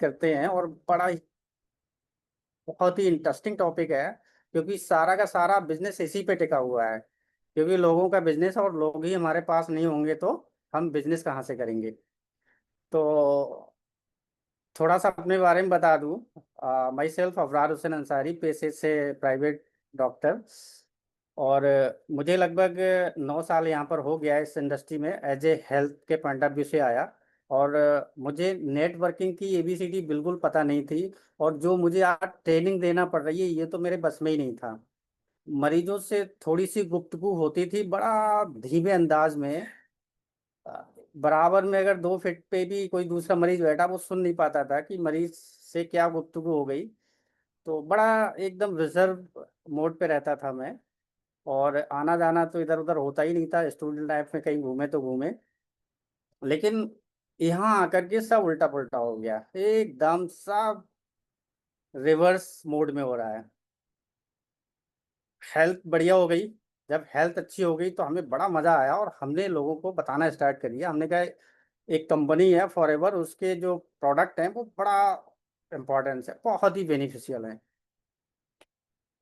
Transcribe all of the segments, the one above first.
करते हैं, और बड़ा ही बहुत ही इंटरेस्टिंग टॉपिक है, क्योंकि सारा का सारा बिजनेस इसी पे टिका हुआ है। क्योंकि लोगों का बिजनेस, और लोग ही हमारे पास नहीं होंगे तो हम बिजनेस कहाँ से करेंगे। तो थोड़ा सा अपने बारे में बता दूं। माई सेल्फ अफरार हुसैन अंसारी, पेशे से प्राइवेट डॉक्टर। और मुझे लगभग 9 साल यहाँ पर हो गया है इस इंडस्ट्री में, एज ए हेल्थ के पॉइंट ऑफ व्यू से आया। और मुझे नेटवर्किंग की एबीसीडी बिल्कुल पता नहीं थी। और जो मुझे आज ट्रेनिंग देना पड़ रही है, ये तो मेरे बस में ही नहीं था। मरीजों से थोड़ी सी गुफ्तगू होती थी, बड़ा धीमे अंदाज में। बराबर में अगर 2 फीट पे भी कोई दूसरा मरीज बैठा, वो सुन नहीं पाता था कि मरीज से क्या गुफ्तगू हो गई। तो बड़ा एकदम रिजर्व मोड पे रहता था मैं। और आना जाना तो इधर उधर होता ही नहीं था, स्टूडेंट लाइफ में कहीं घूमे तो घूमे। लेकिन यहाँ आकर के सब उल्टा पुल्टा हो गया, एकदम सब रिवर्स मोड में हो रहा है। हेल्थ बढ़िया हो गई। जब हेल्थ अच्छी हो गई तो हमें बड़ा मजा आया, और हमने लोगों को बताना स्टार्ट कर दिया। हमने कहा एक कंपनी है फॉरएवर, उसके जो प्रोडक्ट हैं वो बड़ा इंपॉर्टेंस है, बहुत ही बेनिफिशियल है।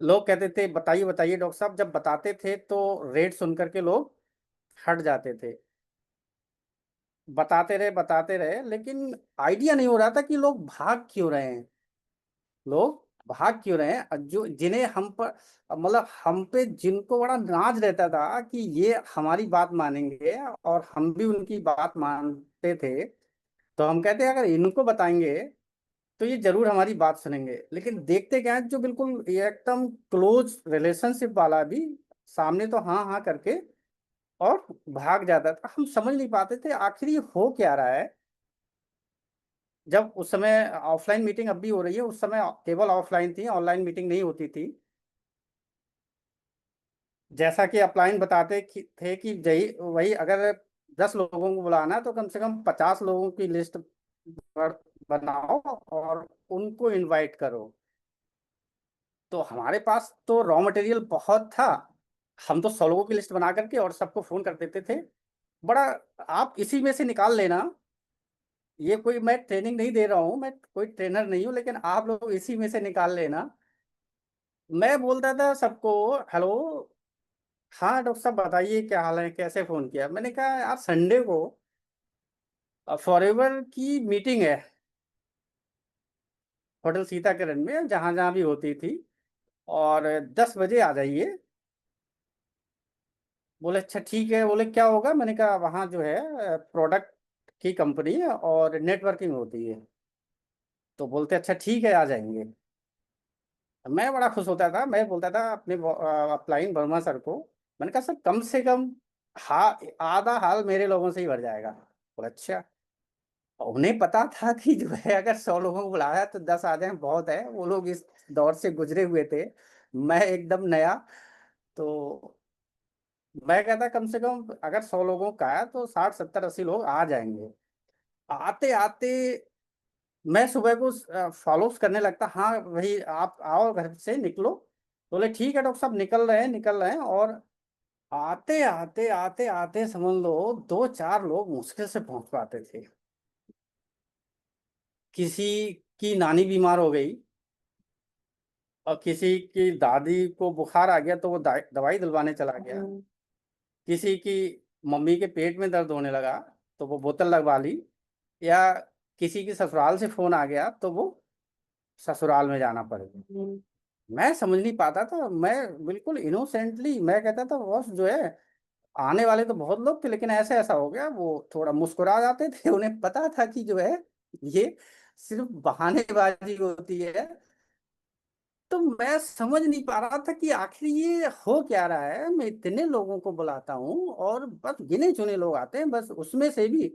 लोग कहते थे बताइए बताइए डॉक्टर साहब, जब बताते थे तो रेट सुन करके लोग हट जाते थे। बताते रहे, लेकिन आइडिया नहीं हो रहा था कि लोग भाग क्यों रहे हैं। लोग भाग क्यों रहे हैं, जो जिन्हें हम पर, मतलब हम पे जिनको बड़ा नाज रहता था कि ये हमारी बात मानेंगे, और हम भी उनकी बात मानते थे। तो हम कहते हैं अगर इनको बताएंगे तो ये जरूर हमारी बात सुनेंगे। लेकिन देखते क्या है, जो बिल्कुल ये एकदम क्लोज रिलेशनशिप वाला भी सामने तो हाँ हाँ करके और भाग जाता था। हम समझ नहीं पाते थे आखिर ये हो क्या रहा है। जब उस समय ऑफलाइन मीटिंग अब भी हो रही है, उस समय केवल ऑफलाइन थी, ऑनलाइन मीटिंग नहीं होती थी। जैसा कि अपलाइन बताते थे कि जही वही, अगर 10 लोगों को बुलाना है तो कम से कम 50 लोगों की लिस्ट बनाओ और उनको इनवाइट करो। तो हमारे पास तो रॉ मटेरियल बहुत था। हम तो 100 लोगों की लिस्ट बना करके और सबको फोन कर देते थे। बड़ा, आप इसी में से निकाल लेना। ये कोई मैं ट्रेनिंग नहीं दे रहा हूँ, मैं कोई ट्रेनर नहीं हूँ, लेकिन आप लोग इसी में से निकाल लेना। मैं बोलता था सबको, हेलो, हाँ डॉक्टर साहब बताइए क्या हाल है, कैसे फोन किया। मैंने कहा यार संडे को फॉरएवर की मीटिंग है होटल सीता किरण में, जहाँ जहाँ भी होती थी, और 10 बजे आ जाइए। बोले अच्छा ठीक है। बोले क्या होगा। मैंने कहा वहाँ जो है प्रोडक्ट की कंपनी है और नेटवर्किंग होती है। तो बोलते अच्छा ठीक है आ जाएंगे। मैं बड़ा खुश होता था, मैं बोलता था अपने अपलाइन वर्मा सर को, मैंने कहा सर कम से कम हा आधा हाल मेरे लोगों से ही भर जाएगा। बोले अच्छा। और उन्हें पता था कि जो है अगर 100 लोगों को बुलाया तो 10 आ जाए बहुत है, वो लोग इस दौर से गुजरे हुए थे। मैं एकदम नया। तो मैं कहता कम से कम अगर 100 लोगों का है तो 60 70 80 लोग आ जाएंगे। आते आते मैं सुबह को फॉलो करने लगता, हाँ वही आप आओ घर से निकलो। बोले ठीक है डॉक्टर साहब, निकल रहे हैं। और आते आते समझ लो 2 4 लोग मुश्किल से पहुंच पाते थे। किसी की नानी बीमार हो गई, और किसी की दादी को बुखार आ गया तो वो दवाई दिलवाने चला गया। किसी की मम्मी के पेट में दर्द होने लगा तो वो बोतल लगवा ली। या किसी की ससुराल से फोन आ गया तो वो ससुराल में जाना पड़ेगा। मैं समझ नहीं पाता था। मैं बिल्कुल इनोसेंटली मैं कहता था बॉस जो है, आने वाले तो बहुत लोग थे, लेकिन ऐसा ऐसा हो गया। वो थोड़ा मुस्कुरा जाते थे, उन्हें पता था कि जो है ये सिर्फ बहानेबाजी होती है। तो मैं समझ नहीं पा रहा था कि आखिर ये हो क्या रहा है। मैं इतने लोगों को बुलाता हूँ और बस गिने चुने लोग आते हैं, बस उसमें से भी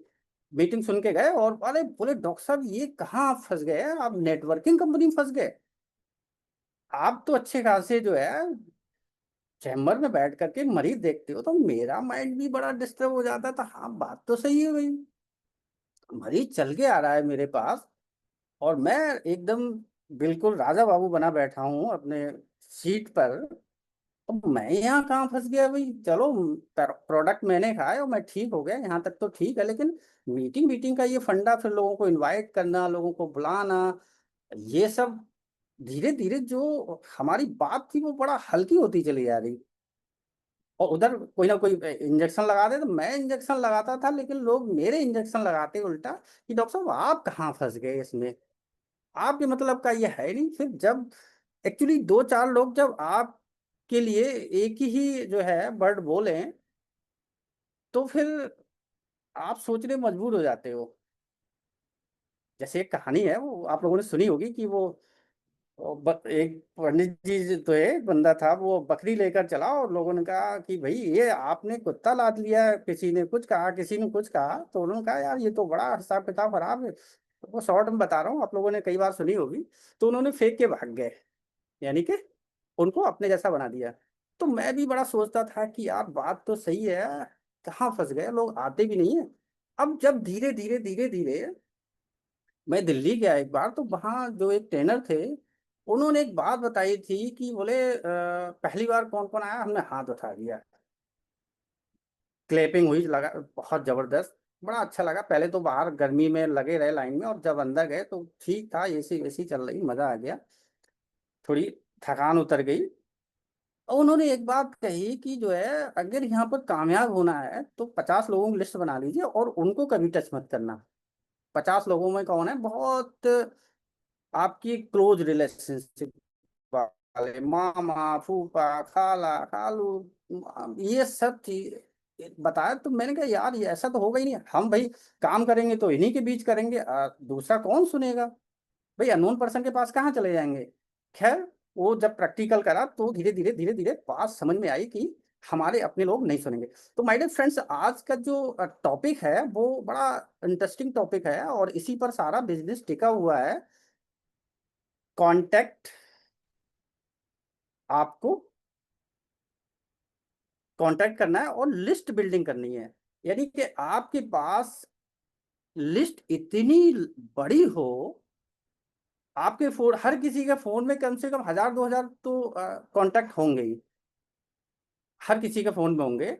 मीटिंग सुन के गए। और अरे बोले डॉक्टर साहब ये कहाँ आप फंस गए, आप नेटवर्किंग कंपनी में फंस गए। आप तो अच्छे खासे जो है चैम्बर में बैठ करके मरीज देखते हो। तो मेरा माइंड भी बड़ा डिस्टर्ब हो जाता था। हाँ बात तो सही है भाई, मरीज चल के आ रहा है मेरे पास, और मैं एकदम बिल्कुल राजा बाबू बना बैठा हूँ अपने सीट पर। अब मैं यहाँ कहाँ फंस गया भाई? चलो, प्रोडक्ट मैंने खाया और मैं ठीक हो गया, यहाँ तक तो ठीक है, लेकिन मीटिंग मीटिंग का ये फंडा, फिर लोगों को इनवाइट करना, लोगों को बुलाना, ये सब धीरे धीरे जो हमारी बात थी वो बड़ा हल्की होती चली जा रही। और उधर कोई ना कोई इंजेक्शन लगा दे, तो मैं इंजेक्शन लगाता था, लेकिन लोग मेरे इंजेक्शन लगाते उल्टा कि डॉक्टर साहब आप कहाँ फंस गए इसमें, आपके मतलब का ये है नहीं। फिर जब एक्चुअली दो चार लोग जब आपके लिए एक ही जो है वर्ड बोले, तो फिर आप सोचने मजबूर हो जाते हो। जैसे एक कहानी है, वो आप लोगों ने सुनी होगी कि एक पंडित जी तो है, एक बंदा था, वो बकरी लेकर चला और लोगों ने कहा कि भाई ये आपने कुत्ता लाद लिया है। किसी ने कुछ कहा, किसी ने कुछ कहा, तो उन्होंने कहा यार ये तो बड़ा हिसाब किताब खराब है। तो वो शॉर्ट में बता रहा हूँ, आप लोगों ने कई बार सुनी होगी। तो उन्होंने फेंक के भाग गए, यानी कि उनको अपने जैसा बना दिया। तो मैं भी बड़ा सोचता था कि यार बात तो सही है, कहाँ फंस गए, लोग आते भी नहीं है। अब जब धीरे धीरे धीरे धीरे मैं दिल्ली गया एक बार, तो वहाँ जो एक ट्रेनर थे, उन्होंने एक बात बताई थी कि बोले पहली बार कौन कौन आया, हमने हाथ उठा दिया, क्लैपिंग हुई, लगा बहुत जबरदस्त, बड़ा अच्छा लगा। पहले तो बाहर गर्मी में लगे रहे लाइन में, और जब अंदर गए तो ठीक था, एसी वेसी चल रही, मजा आ गया, थोड़ी थकान उतर गई। और उन्होंने एक बात कही कि जो है, अगर यहाँ पर कामयाब होना है तो 50 लोगों की लिस्ट बना लीजिए और उनको कभी टच मत करना। 50 लोगों में कौन है, बहुत आपकी क्लोज रिलेशनशिप वाले, मामा, फूफा, खाला, खालू, ये सब चीज बताया। तो मैंने कहा यार ये ऐसा तो होगा ही नहीं, हम भाई काम करेंगे तो इन्हीं के बीच करेंगे, दूसरा कौन सुनेगा भाई, अननोन पर्सन के पास कहाँ चले जाएंगे। खैर, वो जब प्रैक्टिकल करा तो धीरे धीरे धीरे धीरे बात समझ में आई कि हमारे अपने लोग नहीं सुनेंगे। तो माय डियर फ्रेंड्स, आज का जो टॉपिक है वो बड़ा इंटरेस्टिंग टॉपिक है, और इसी पर सारा बिजनेस टिका हुआ है। कांटेक्ट, आपको कांटेक्ट करना है और लिस्ट बिल्डिंग करनी है। यानी कि आपके पास लिस्ट इतनी बड़ी हो, आपके फोन, हर किसी के फोन में कम से कम 1000 2000 तो कांटेक्ट होंगे ही, हर किसी के फोन में होंगे।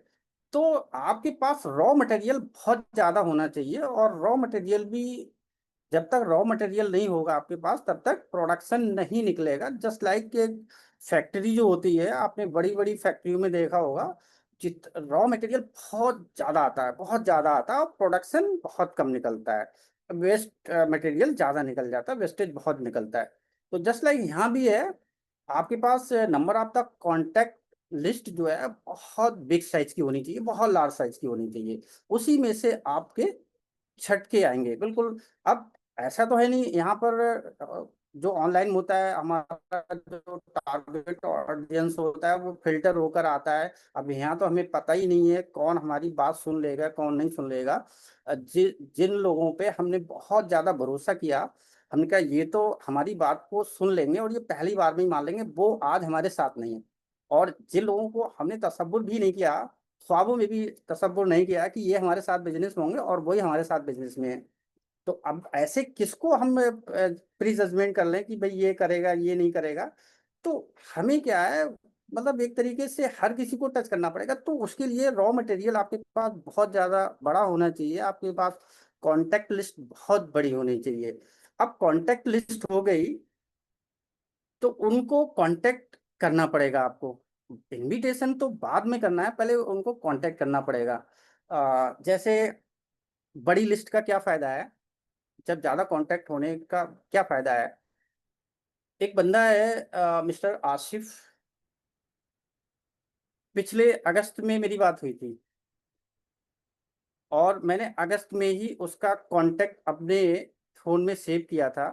तो आपके पास रॉ मटेरियल बहुत ज्यादा होना चाहिए, और रॉ मटेरियल भी, जब तक रॉ मटेरियल नहीं होगा आपके पास तब तक प्रोडक्शन नहीं निकलेगा। जस्ट लाइक फैक्ट्री जो होती है, आपने बड़ी बड़ी फैक्ट्रियों में देखा होगा, जित रॉ मटेरियल बहुत ज्यादा आता है, बहुत ज्यादा आता है, और प्रोडक्शन बहुत कम निकलता है। वेस्ट मटेरियल ज्यादा निकल जाता है, वेस्टेज बहुत निकलता है। तो जस्ट लाइक यहाँ भी है, आपके पास number of the contact list जो है बहुत बिग साइज की होनी चाहिए, बहुत लार्ज साइज की होनी चाहिए। उसी में से आपके छटके आएंगे बिल्कुल। अब ऐसा तो है नहीं यहाँ पर, जो ऑनलाइन होता है हमारा, जो टारगेट ऑडियंस होता है वो फिल्टर होकर आता है। अब यहाँ तो हमें पता ही नहीं है कौन हमारी बात सुन लेगा, कौन नहीं सुन लेगा। जिन लोगों पे हमने बहुत ज्यादा भरोसा किया, हमने कहा ये तो हमारी बात को सुन लेंगे और ये पहली बार में ही मान लेंगे, वो आज हमारे साथ नहीं है। और जिन लोगों को हमने तसव्वुर भी नहीं किया, ख्वाबों में भी तसव्वुर नहीं किया कि ये हमारे साथ बिजनेस में होंगे, और वही हमारे साथ बिजनेस में है, तो अब ऐसे किसको हम प्री जजमेंट कर लें कि भाई ये करेगा ये नहीं करेगा। तो हमें क्या है, मतलब एक तरीके से हर किसी को टच करना पड़ेगा, तो उसके लिए रॉ मटेरियल आपके पास बहुत ज्यादा बड़ा होना चाहिए, आपके पास कॉन्टेक्ट लिस्ट बहुत बड़ी होनी चाहिए। अब कॉन्टेक्ट लिस्ट हो गई, तो उनको कांटेक्ट करना पड़ेगा आपको। इनविटेशन तो बाद में करना है, पहले उनको कांटेक्ट करना पड़ेगा। जैसे बड़ी लिस्ट का क्या फायदा है, जब ज्यादा कांटेक्ट होने का क्या फायदा है। एक बंदा है मिस्टर आसिफ, पिछले अगस्त में मेरी बात हुई थी, और मैंने अगस्त में ही उसका कांटेक्ट अपने फोन में सेव किया था।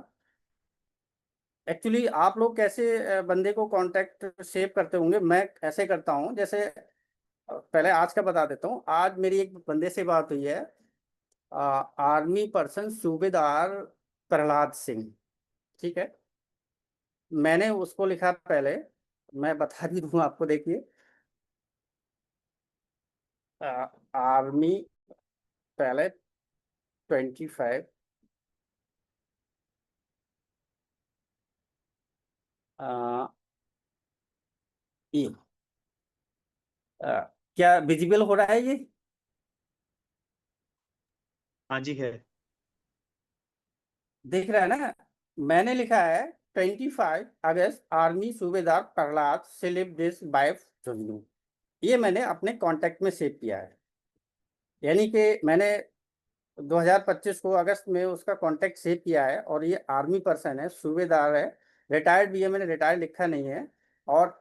एक्चुअली आप लोग कैसे बंदे को कांटेक्ट सेव करते होंगे, मैं ऐसे करता हूँ। जैसे पहले आज का बता देता हूँ, आज मेरी एक बंदे से बात हुई है, आर्मी पर्सन सूबेदार प्रहलाद सिंह, ठीक है। मैंने उसको लिखा पहले, मैं बता भी दूँ आपको, देखिए, आर्मी, पहले 25 ई, क्या विजिबल हो रहा है ये? हाँ जी है। देख रहा है ना? मैंने लिखा है 25 अगस्त आर्मी सूबेदार Prahlad slip this by Jhunjhunu. ये मैंने अपने कांटेक्ट में सेव किया है। यानी कि मैंने 2025 को अगस्त में उसका कांटेक्ट सेव किया है, और ये आर्मी पर्सन है, सूबेदार है। रिटायर्ड भी है, मैंने रिटायर्ड लिखा नहीं है। और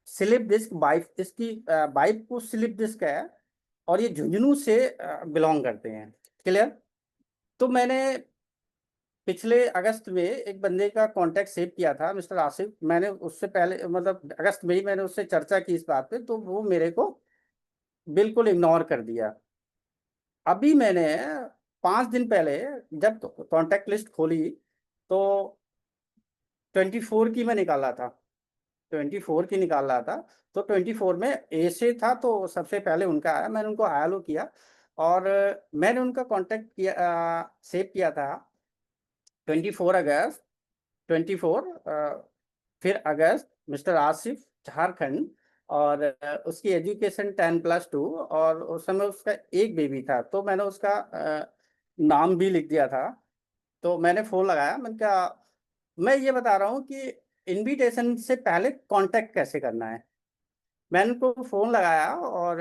स्लिप डिस्क वाइफ, इसकी वाइफ को स्लिप डिस्क है, और ये झुंझुनू से बिलोंग करते हैं। क्लियर? तो मैंने पिछले अगस्त में एक बंदे का कांटेक्ट सेव किया था, मिस्टर आसिफ। मैंने उससे पहले, मतलब अगस्त में ही मैंने उससे चर्चा की इस बात पे, तो वो मेरे को बिल्कुल इग्नोर कर दिया। अभी मैंने 5 दिन पहले जब कांटेक्ट लिस्ट खोली, तो 24 की मैं निकाला था, 24 की निकाल रहा था। तो 24 में ए से था, तो सबसे पहले उनका आया, मैंने उनको आयालो किया। और मैंने उनका कांटेक्ट किया, सेव किया था 24 अगस्त, 24। फिर अगस्त, मिस्टर आसिफ, झारखंड। और उसकी एजुकेशन 10+2, और उस समय उसका एक बेबी था, तो मैंने उसका नाम भी लिख दिया था। तो मैंने फोन लगाया, मैंने कहा, मैं ये बता रहा हूँ कि इनविटेशन से पहले कांटेक्ट कैसे करना है। मैंने उनको फोन लगाया और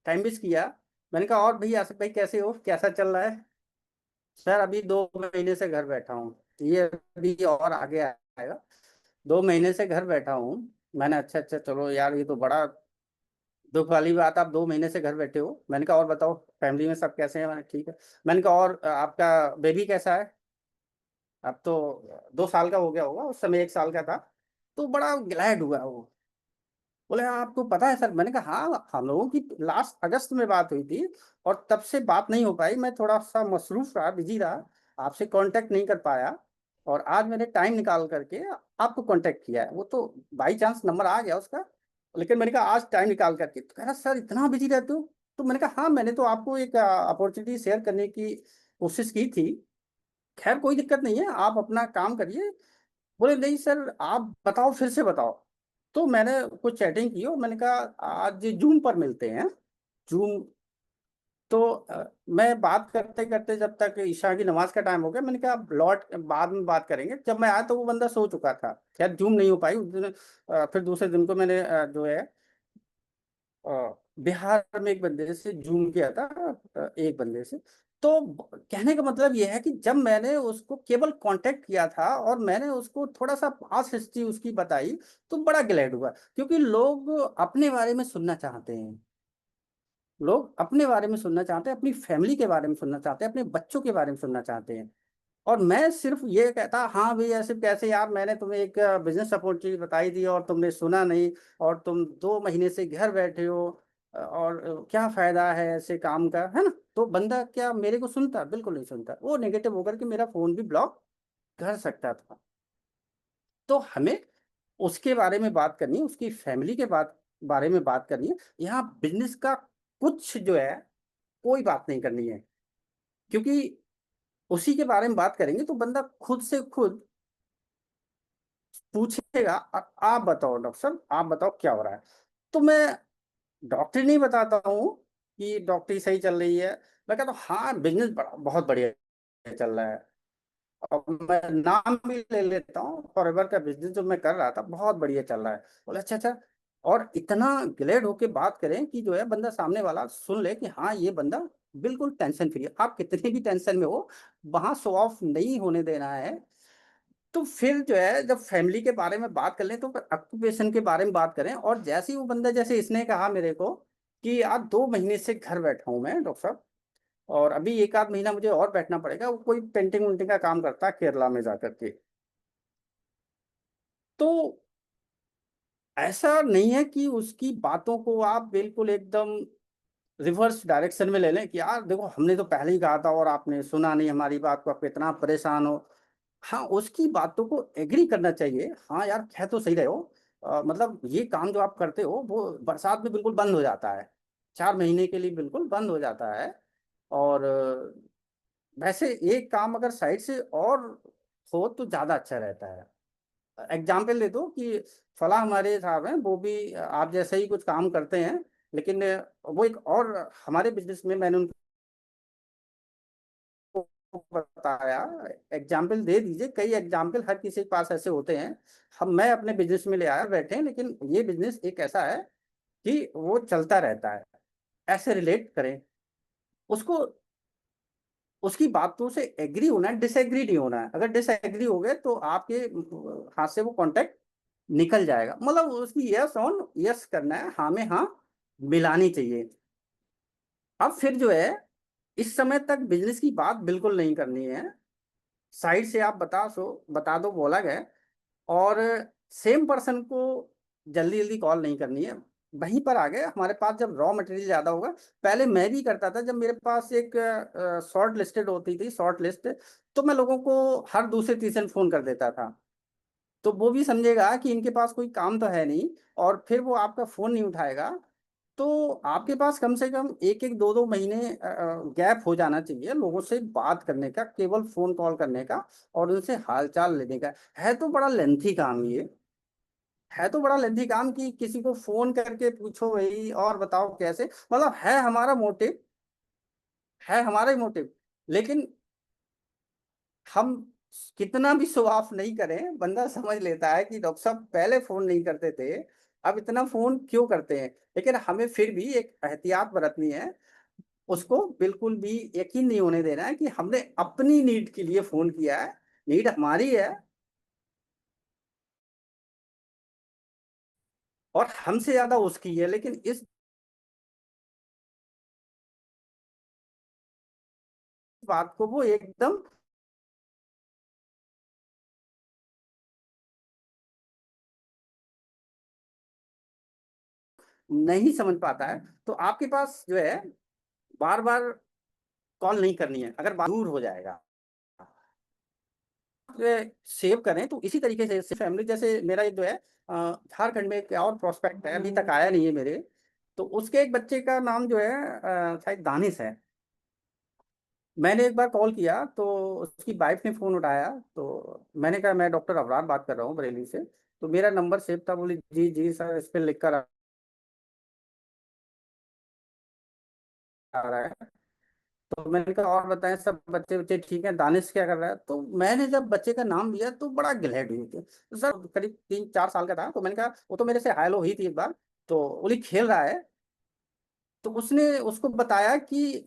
टाइम विश किया। मैंने कहा, और भैया आसिफ भाई कैसे हो, कैसा चल रहा है? सर अभी 2 महीने से घर बैठा हूँ। ये अभी और आगे आएगा। 2 महीने से घर बैठा हूँ। मैंने, अच्छा अच्छा, चलो यार, ये तो बड़ा दुख वाली बात, आप 2 महीने से घर बैठे हो। मैंने कहा, और बताओ फैमिली में सब कैसे हैं? मैंने, ठीक है। मैंने कहा, और आपका बेबी कैसा है? अब तो 2 साल का हो गया होगा, उस समय 1 साल का था। तो बड़ा ग्लैड हुआ वो। बोले, हाँ आपको पता है सर? मैंने कहा, हाँ, हम लोगों की लास्ट अगस्त में बात हुई थी, और तब से बात नहीं हो पाई। मैं थोड़ा सा मसरूफ रहा, बिजी रहा, आपसे कांटेक्ट नहीं कर पाया। और आज मैंने टाइम निकाल करके आपको कांटेक्ट किया है। वो तो बाई चांस नंबर आ गया उसका। लेकिन मैंने कहा, आज टाइम निकाल करके। तो कह रहा, सर इतना बिजी रहते हो? तो मैंने कहा, हाँ, मैंने तो आपको एक अपॉर्चुनिटी शेयर करने की कोशिश की थी। खैर कोई दिक्कत नहीं है, आप अपना काम करिए। बोले, नहीं सर, आप बताओ, फिर से बताओ। तो मैंने कुछ चैटिंग की, और मैंने कहा, आज जूम पर मिलते हैं। जूम। तो मैं बात करते करते, जब तक ईशा की नमाज का टाइम हो गया, मैंने कहा अब लौट बाद में बात करेंगे। जब मैं आया तो वो बंदा सो चुका था। खैर जूम नहीं हो पाई उस दिन। फिर दूसरे दिन को मैंने जो है बिहार में एक बंदे से जूम किया था, एक बंदे से। तो कहने का मतलब यह है कि जब मैंने उसको केवल कांटेक्ट किया था, और मैंने उसको थोड़ा सा पास हिस्ट्री उसकी बताई, तो बड़ा ग्लैड हुआ। क्योंकि लोग अपने बारे में सुनना चाहते हैं। लोग अपने बारे में सुनना चाहते हैं, अपनी फैमिली के बारे में सुनना चाहते हैं, अपने बच्चों के बारे में सुनना चाहते हैं। और मैं सिर्फ ये कहता, हाँ भाई ऐसे कैसे यार, मैंने तुम्हें एक बिजनेस अपॉर्चुनिटी बताई दी और तुमने सुना नहीं, और तुम 2 महीने से घर बैठे हो, और क्या फायदा है ऐसे काम का, है ना? तो बंदा क्या मेरे को सुनता? बिल्कुल नहीं सुनता। वो नेगेटिव होकर के मेरा फोन भी ब्लॉक कर सकता था। तो हमें उसके बारे में बात करनी है, उसकी फैमिली के बारे में बात करनी है। यहाँ बिजनेस का कुछ जो है, कोई बात नहीं करनी है। क्योंकि उसी के बारे में बात करेंगे तो बंदा खुद से खुद पूछेगा, आप बताओ डॉक्टर साहब, आप बताओ क्या हो रहा है?" तो मैं डॉक्टरी नहीं बताता हूँ कि डॉक्टरी सही चल रही है। मैं कहता हूँ, हाँ बिजनेस बहुत बढ़िया चल रहा है। और मैं नाम भी ले लेता हूँ, फॉरएवर का बिजनेस जो मैं कर रहा था बहुत बढ़िया चल रहा है। बोले, अच्छा अच्छा। और इतना ग्लेड होके बात करें कि जो है बंदा सामने वाला सुन ले कि हाँ ये बंदा बिल्कुल टेंशन फ्री है। आप कितने भी टेंशन में हो, वहां शो ऑफ नहीं होने देना है। तो फिर जो है, जब फैमिली के बारे में बात कर लें, तो ऑक्यूपेशन के बारे में बात करें। और जैसे ही वो बंदा, जैसे इसने कहा मेरे को कि यार 2 महीने से घर बैठा हूं मैं डॉक्टर साहब, और अभी एक आध महीना मुझे और बैठना पड़ेगा। वो कोई पेंटिंग वेंटिंग का काम करता है केरला में जाकर के। तो ऐसा नहीं है कि उसकी बातों को आप बिल्कुल एकदम रिवर्स डायरेक्शन में ले लें कि यार देखो, हमने तो पहले ही कहा था और आपने सुना नहीं हमारी बात को, आप इतना परेशान हो। हाँ, उसकी बातों को एग्री करना चाहिए। हाँ यार, कह तो सही रहे हो। मतलब ये काम जो आप करते हो वो बरसात में बिल्कुल बंद हो जाता है, 4 महीने के लिए बिल्कुल बंद हो जाता है। और वैसे एक काम अगर साइड से और हो तो ज़्यादा अच्छा रहता है। एग्जाम्पल दे दो कि फला हमारे साहब हैं, वो भी आप जैसे ही कुछ काम करते हैं, लेकिन वो एक और हमारे बिजनेस में मैंने बताया, एग्जाम्पल दे दीजिए, कई एग्जाम्पल हर किसी के पास ऐसे होते हैं। मैं अपने बिजनेस में ले आया बैठे हैं, लेकिन ये बिजनेस एक ऐसा है कि वो चलता रहता है, ऐसे रिलेट करें उसको। उसकी बातों से एग्री होना है, डिसएग्री नहीं होना है। अगर डिसएग्री हो गए तो आपके हाथ से वो कांटेक्ट निकल जाएगा। मतलब उसकी यस ऑन यस करना है, हाँ में हाँ मिलानी चाहिए। अब फिर जो है, इस समय तक बिजनेस की बात बिल्कुल नहीं करनी है, साइड से आप बता दो बोला गया। और सेम पर्सन को जल्दी जल्दी कॉल नहीं करनी है। वहीं पर आ गए हमारे पास जब रॉ मटेरियल ज्यादा होगा। पहले मैं भी करता था, जब मेरे पास एक शॉर्ट लिस्टेड होती थी, शॉर्ट लिस्ट, तो मैं लोगों को हर दूसरे तीसरे फोन कर देता था। तो वो भी समझेगा कि इनके पास कोई काम तो है नहीं, और फिर वो आपका फोन नहीं उठाएगा। तो आपके पास कम से कम एक एक दो दो महीने गैप हो जाना चाहिए लोगों से बात करने का, केवल फोन कॉल करने का और उनसे हालचाल लेने का। है तो बड़ा लेंथी काम ये, है तो बड़ा लेंथी काम कि किसी को फोन करके पूछो भाई और बताओ कैसे। मतलब है हमारा मोटिव, है हमारा ही मोटिव, लेकिन हम कितना भी शो ऑफ नहीं करें, बंदा समझ लेता है कि डॉक्टर साहब पहले फोन नहीं करते थे, अब इतना फोन क्यों करते हैं। लेकिन हमें फिर भी एक एहतियात बरतनी है, उसको बिल्कुल भी यकीन नहीं होने देना है कि हमने अपनी नीड के लिए फोन किया है। नीड हमारी है और हमसे ज्यादा उसकी है, लेकिन इस बात को वो एकदम नहीं समझ पाता है। तो आपके पास जो है, बार बार कॉल नहीं करनी है, अगर बात दूर हो जाएगा। सेव करें तो इसी तरीके से फैमिली, जैसे मेरा एक जो है झारखंड में एक और प्रोस्पेक्ट है, अभी तक आया नहीं है मेरे। तो उसके एक बच्चे का नाम जो है शायद दानिश है। मैंने एक बार कॉल किया तो उसकी वाइफ ने फोन उठाया, तो मैंने कहा मैं डॉक्टर अवरार बात कर रहा हूँ बरेली से। तो मेरा नंबर सेव था, बोली जी जी सर, इस पे लिख कर आ रहा है। तो मैंने कहा और बताएं, सब बच्चे बच्चे ठीक हैं, दानिश क्या कर रहा है। तो मैंने जब बच्चे का नाम लिया तो बड़ा गिलहट हुई थी। तो सर करीब 3-4 साल का था। तो मैंने कहा, वो तो मेरे से हायल हुई थी एक बार, तो बोली खेल रहा है। तो उसने उसको बताया कि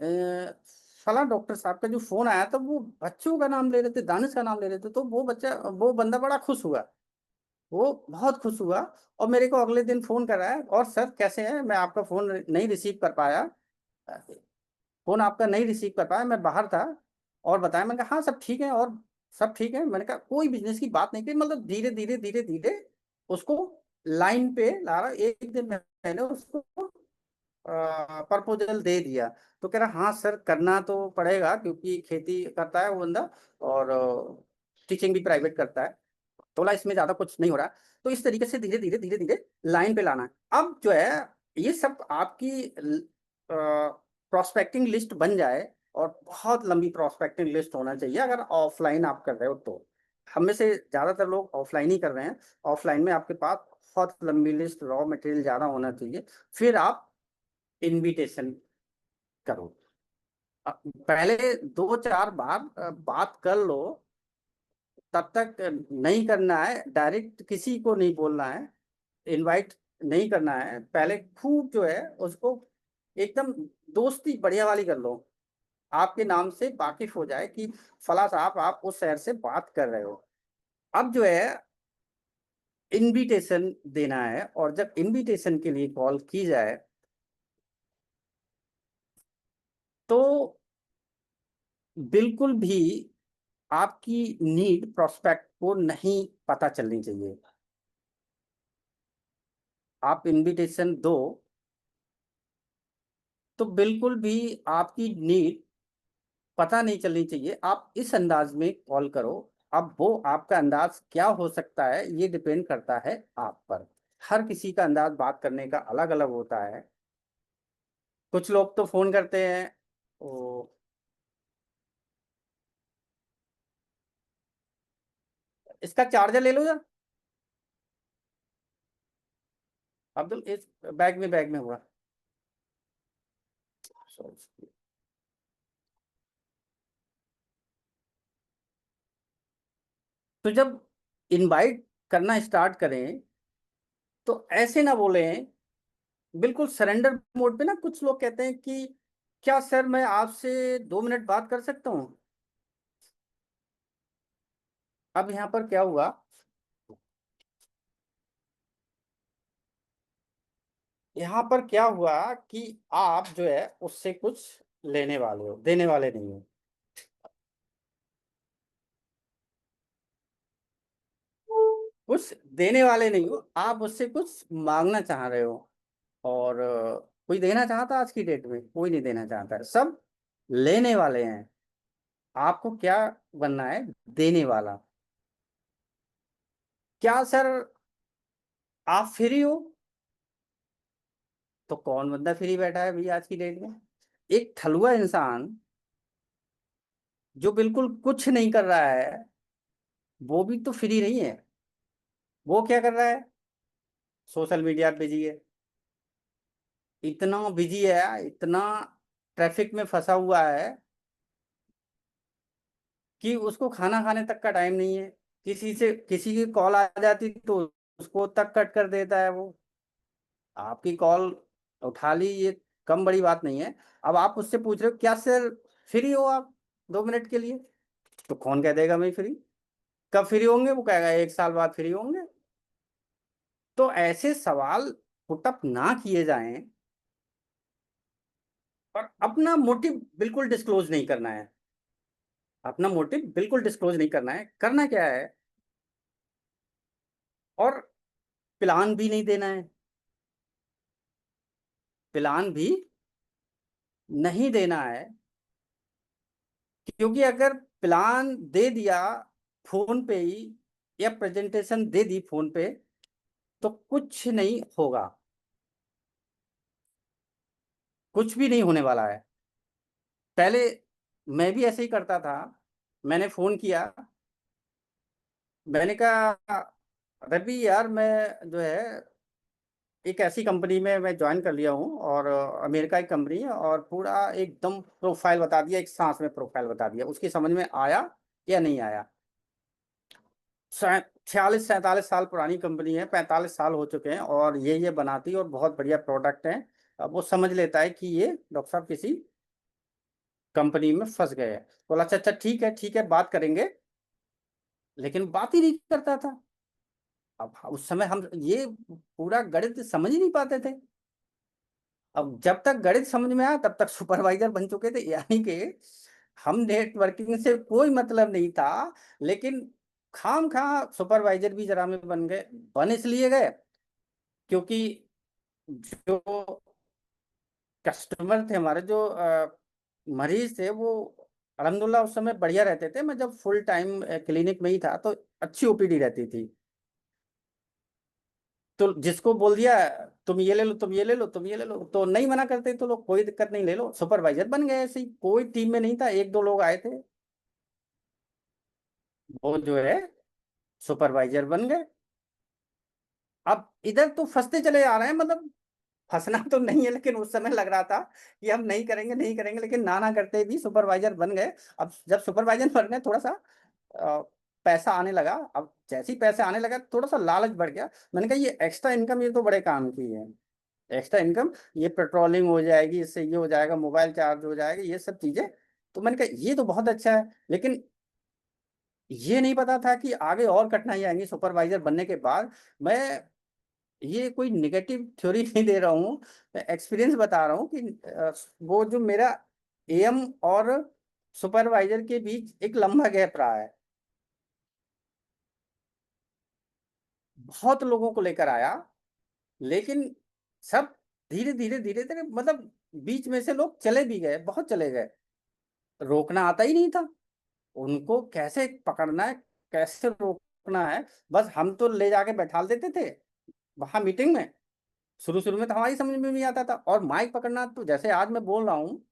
फला डॉक्टर साहब का जो फोन आया था, वो बच्चों का नाम ले रहे थे, दानिश का नाम ले रहे थे। तो वो बंदा बड़ा खुश हुआ, वो बहुत खुश हुआ। और मेरे को अगले दिन फोन कर रहा है, और सर कैसे हैं, मैं आपका फोन नहीं रिसीव कर पाया, फोन आपका नहीं रिसीव कर पाया, मैं बाहर था। और बताया, मैंने कहा हाँ सब ठीक है, और सब ठीक है। मैंने कहा कोई बिजनेस की बात नहीं की, मतलब धीरे धीरे धीरे धीरे उसको लाइन पे ला रहा। एक दिन मैंने उसको प्रपोजल दे दिया। तो कह रहा हाँ सर करना तो पड़ेगा, क्योंकि खेती करता है वो बंदा, और टीचिंग भी प्राइवेट करता है। तोला इसमें ज्यादा कुछ नहीं हो रहा। तो इस तरीके से धीरे धीरे धीरे धीरे लाइन पे लाना है। अब जो है, ये सब आपकी प्रोस्पेक्टिंग लिस्ट बन जाए, और बहुत लंबी प्रोस्पेक्टिंग लिस्ट होना चाहिए अगर ऑफलाइन आप कर रहे हो तो। हम में से ज्यादातर लोग ऑफलाइन ही कर रहे हैं। ऑफलाइन में आपके पास बहुत लंबी लिस्ट, रॉ मटेरियल ज्यादा होना चाहिए। फिर आप इनविटेशन करो। पहले 2-4 बार बात कर लो, तब तक नहीं करना है, डायरेक्ट किसी को नहीं बोलना है, इनवाइट नहीं करना है। पहले खूब जो है उसको एकदम दोस्ती बढ़िया वाली कर लो, आपके नाम से वाकिफ हो जाए कि फला साहब आप उस शहर से बात कर रहे हो। अब जो है, इनविटेशन देना है, और जब इनविटेशन के लिए कॉल की जाए तो बिल्कुल भी आपकी नीड प्रोस्पेक्ट को नहीं पता चलनी चाहिए। आप इनविटेशन दो तो बिल्कुल भी आपकी नीड पता नहीं चलनी चाहिए, आप इस अंदाज में कॉल करो। अब वो आपका अंदाज क्या हो सकता है, ये डिपेंड करता है आप पर। हर किसी का अंदाज बात करने का अलग अलग होता है। कुछ लोग तो फोन करते हैं, ओ, इसका चार्जर ले लो यार। अब्दुल इस बैग में हुआ। तो जब इनवाइट करना स्टार्ट करें तो ऐसे ना बोले, बिल्कुल सरेंडर मोड पे ना। कुछ लोग कहते हैं कि क्या सर मैं आपसे 2 मिनट बात कर सकता हूँ। अब यहाँ पर क्या हुआ, यहाँ पर क्या हुआ कि आप जो है उससे कुछ लेने वाले हो, देने वाले नहीं हो। कुछ देने वाले नहीं हो, आप उससे कुछ मांगना चाह रहे हो। और कोई देना चाहता, आज की डेट में कोई नहीं देना चाहता है, सब लेने वाले हैं। आपको क्या बनना है? देने वाला। क्या सर आप फ्री हो? तो कौन बंदा फ्री बैठा है भैया आज की डेट में? एक थलुआ इंसान जो बिल्कुल कुछ नहीं कर रहा है, वो भी तो फ्री नहीं है। वो क्या कर रहा है? सोशल मीडिया पे बिजी है। इतना बिजी है, इतना ट्रैफिक में फंसा हुआ है कि उसको खाना खाने तक का टाइम नहीं है। किसी की कॉल आ जाती तो उसको तक कट कर देता है वो। आपकी कॉल उठा ली, ये कम बड़ी बात नहीं है। अब आप उससे पूछ रहे हो क्या सर फ्री हो आप 2 मिनट के लिए? तो कौन कह देगा मैं फ्री? कब फ्री होंगे? वो कहेगा 1 साल बाद फ्री होंगे। तो ऐसे सवाल पुटअप ना किए जाएं। और अपना मोटिव बिल्कुल डिस्क्लोज नहीं करना है। अपना मोटिव बिल्कुल डिस्क्लोज नहीं करना है। करना क्या है? और प्लान भी नहीं देना है। प्लान भी नहीं देना है। क्योंकि अगर प्लान दे दिया फोन पे ही, या प्रेजेंटेशन दे दी फोन पे, तो कुछ नहीं होगा। कुछ भी नहीं होने वाला है। पहले मैं भी ऐसे ही करता था। मैंने फोन किया, मैंने कहा रवि यार मैं जो है एक ऐसी कंपनी में मैं ज्वाइन कर लिया हूँ, और अमेरिका की कंपनी है, और पूरा एकदम प्रोफाइल बता दिया, एक सांस में प्रोफाइल बता दिया। उसकी समझ में आया या नहीं आया? 46 47 साल पुरानी कंपनी है, 45 साल हो चुके हैं, और ये बनाती है और बहुत बढ़िया प्रोडक्ट है। अब वो समझ लेता है कि ये डॉक्टर साहब किसी कंपनी में फंस गए हैं। बोला अच्छा अच्छा ठीक है ठीक है, बात करेंगे। लेकिन बात ही नहीं करता था। अब उस समय हम ये पूरा गणित समझ ही नहीं पाते थे। अब जब तक गणित समझ में आया तब तक सुपरवाइजर बन चुके थे, यानी कि हम नेटवर्किंग से कोई मतलब नहीं था, लेकिन खाम खा सुपरवाइजर भी जरा में बन गए। बन इसलिए गए क्योंकि जो कस्टमर थे हमारे, जो मरीज थे, वो अलहमदुल्ला उस समय बढ़िया रहते थे। मैं जब फुल टाइम क्लिनिक में ही था तो अच्छी ओपीडी रहती थी। तो जिसको बोल दिया तुम ये ले लो, तुम ये ले लो, तुम ये ले लो, तो नहीं मना करते तो लोग, कोई दिक्कत नहीं, ले लो। सुपरवाइजर बन गए ऐसे ही। कोई टीम में नहीं था, 1 2 लोग आए थे, वो जो है सुपरवाइजर बन गए। अब इधर तो फंसते चले आ रहे हैं, मतलब फंसना तो नहीं है, लेकिन उस समय लग रहा था कि हम नहीं करेंगे नहीं करेंगे, लेकिन ना ना करते भी सुपरवाइजर बन गए। अब जब सुपरवाइजर बन गए, थोड़ा सा अ, पैसा आने लगा। अब जैसे ही पैसे आने लगा, थोड़ा सा लालच बढ़ गया। मैंने कहा ये एक्स्ट्रा इनकम, ये तो बड़े काम की है। एक्स्ट्रा इनकम, ये पेट्रोलिंग हो जाएगी, इससे ये हो जाएगा, मोबाइल चार्ज हो जाएगा, ये सब चीजें। तो मैंने कहा ये तो बहुत अच्छा है। लेकिन ये नहीं पता था कि आगे और कठिनाई आएंगी सुपरवाइजर बनने के बाद। मैं ये कोई निगेटिव थ्योरी नहीं दे रहा हूँ, मैं एक्सपीरियंस बता रहा हूँ कि वो जो मेरा एएम और सुपरवाइजर के बीच एक लंबा गैप रहा है। बहुत लोगों को लेकर आया, लेकिन सब धीरे धीरे धीरे धीरे, मतलब बीच में से लोग चले भी गए, बहुत चले गए। रोकना आता ही नहीं था उनको, कैसे पकड़ना है, कैसे रोकना है। बस हम तो ले जाके बैठा देते थे वहां मीटिंग में। शुरू शुरू में तो हमारी समझ में नहीं आता था। और माइक पकड़ना, तो जैसे आज मैं बोल रहा हूँ,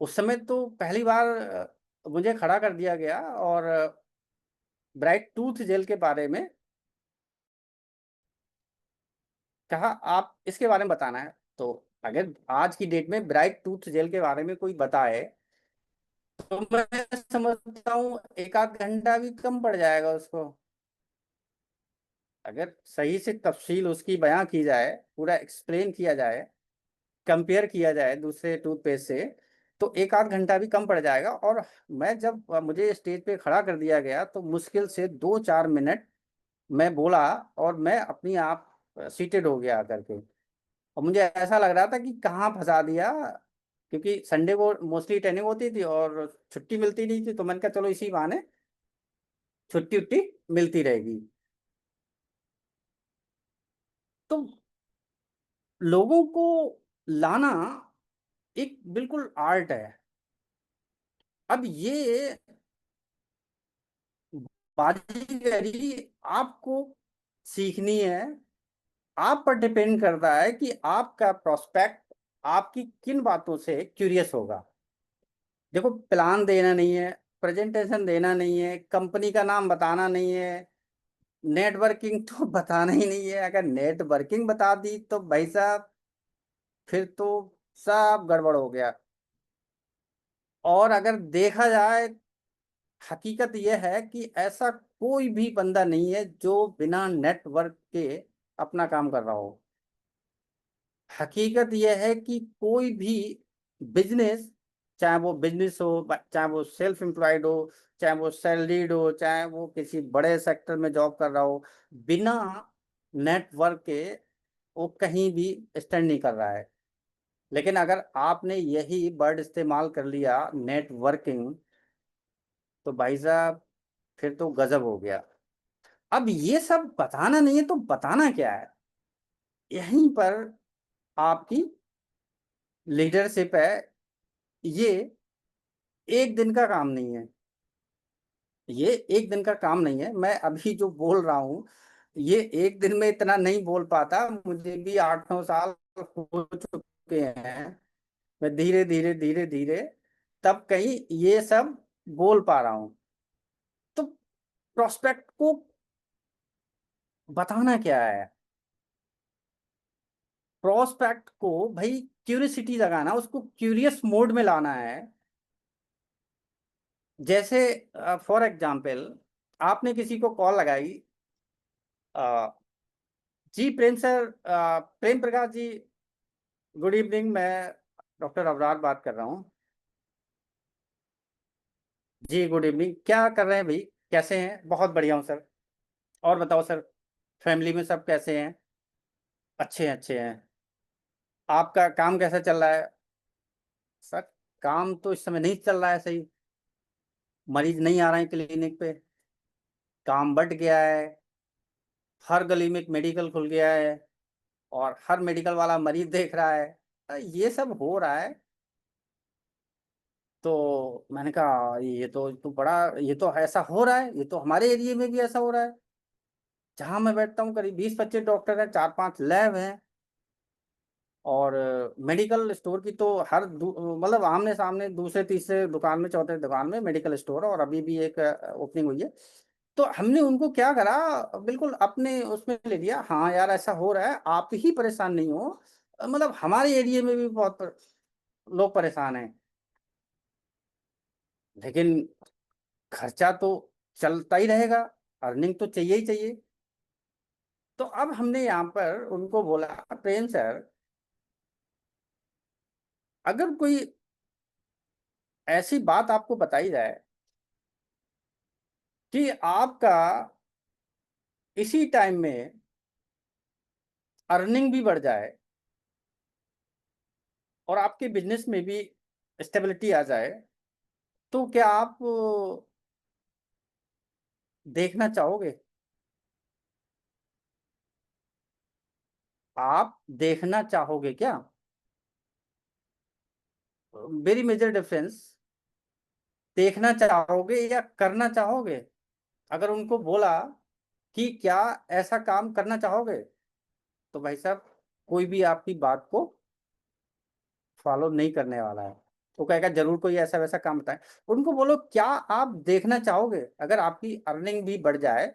उस समय तो पहली बार मुझे खड़ा कर दिया गया, और ब्राइट टूथ जेल के बारे में कहा आप इसके बारे में बताना है। तो अगर आज की डेट में ब्राइट टूथ जेल के बारे में कोई बताए तो मैं समझता हूँ एक आध घंटा भी कम पड़ जाएगा उसको। अगर सही से तफसील उसकी बयां की जाए, पूरा एक्सप्लेन किया जाए, कंपेयर किया जाए दूसरे टूथपेस्ट से, तो एक आध घंटा भी कम पड़ जाएगा। और मैं जब मुझे स्टेज पे खड़ा कर दिया गया तो मुश्किल से 2-4 मिनट मैं बोला और मैं अपनी आप सीटेड हो गया करके। और मुझे ऐसा लग रहा था कि कहाँ फंसा दिया, क्योंकि संडे को मोस्टली ट्रेनिंग होती थी और छुट्टी मिलती नहीं थी, तो मैंने कहा चलो इसी बहाने छुट्टी उट्टी मिलती रहेगी। तो लोगों को लाना एक बिल्कुल आर्ट है। अब ये बाजीगरी आपको सीखनी है। आप पर डिपेंड करता है कि आपका प्रोस्पेक्ट आपकी किन बातों से क्यूरियस होगा। देखो, प्लान देना नहीं है, प्रेजेंटेशन देना नहीं है, कंपनी का नाम बताना नहीं है, नेटवर्किंग तो बताना ही नहीं है। अगर नेटवर्किंग बता दी तो भाई साहब फिर तो सब गड़बड़ हो गया। और अगर देखा जाए, हकीकत यह है कि ऐसा कोई भी बंदा नहीं है जो बिना नेटवर्क के अपना काम कर रहा हो। हकीकत यह है कि कोई भी बिजनेस, चाहे वो बिजनेस हो, चाहे वो सेल्फ एम्प्लॉयड हो, चाहे वो सैलरीड हो, चाहे वो किसी बड़े सेक्टर में जॉब कर रहा हो, बिना नेटवर्क के वो कहीं भी स्टैंड नहीं कर रहा है। लेकिन अगर आपने यही वर्ड इस्तेमाल कर लिया नेटवर्किंग, तो भाई साहब फिर तो गजब हो गया। अब ये सब बताना नहीं है तो बताना क्या है? यहीं पर आपकी लीडरशिप है। ये एक दिन का काम नहीं है। ये एक दिन का काम नहीं है। मैं अभी जो बोल रहा हूँ ये एक दिन में इतना नहीं बोल पाता, मुझे भी 8-9 साल हो चुके हैं। मैं धीरे धीरे धीरे धीरे तब कहीं ये सब बोल पा रहा हूँ। तो प्रोस्पेक्ट को बताना क्या है? प्रोस्पेक्ट को भाई क्यूरियसिटी जगाना, उसको क्यूरियस मोड में लाना है। जैसे फॉर एग्जाम्पल आपने किसी को कॉल लगाई, जी प्रेम sir, Prem Prakash ji, good evening, मैं डॉक्टर अबरार बात कर रहा हूँ। जी गुड इवनिंग, क्या कर रहे हैं भाई? कैसे हैं? बहुत बढ़िया हूँ सर। और बताओ सर, फैमिली में सब कैसे हैं? अच्छे हैं, अच्छे हैं। आपका काम कैसा चल रहा है? सर, काम तो इस समय नहीं चल रहा है सही। मरीज नहीं आ रहे हैं क्लिनिक पे, काम बढ़ गया है। हर गली में एक मेडिकल खुल गया है और हर मेडिकल वाला मरीज देख रहा है। ये सब हो रहा है। तो मैंने कहा ये तो बड़ा, ये तो ऐसा हो रहा है, ये तो हमारे एरिया में भी ऐसा हो रहा है। जहां मैं बैठता हूँ करीब 20-25 डॉक्टर हैं, 4-5 लैब हैं। और मेडिकल स्टोर की तो मतलब आमने सामने दूसरे तीसरे दुकान में, चौथे दुकान में मेडिकल स्टोर है, और अभी भी एक ओपनिंग हुई है। तो हमने उनको क्या करा, बिल्कुल अपने उसमें ले लिया। हाँ यार, ऐसा हो रहा है, आप ही परेशान नहीं हो, मतलब हमारे एरिया में भी बहुत लोग परेशान हैं। लेकिन खर्चा तो चलता ही रहेगा, अर्निंग तो चाहिए ही चाहिए। तो अब हमने यहाँ पर उनको बोला, प्रेम सर, अगर कोई ऐसी बात आपको बताई जाए कि आपका इसी टाइम में अर्निंग भी बढ़ जाए और आपके बिजनेस में भी स्टेबिलिटी आ जाए, तो क्या आप देखना चाहोगे? आप देखना चाहोगे क्या? Very major difference. देखना चाहोगे या करना चाहोगे? अगर उनको बोला कि क्या ऐसा काम करना चाहोगे, तो भाई साहब कोई भी आपकी बात को फॉलो नहीं करने वाला है। वो कहेगा जरूर कोई ऐसा वैसा काम बताए। उनको बोलो क्या आप देखना चाहोगे? अगर आपकी अर्निंग भी बढ़ जाए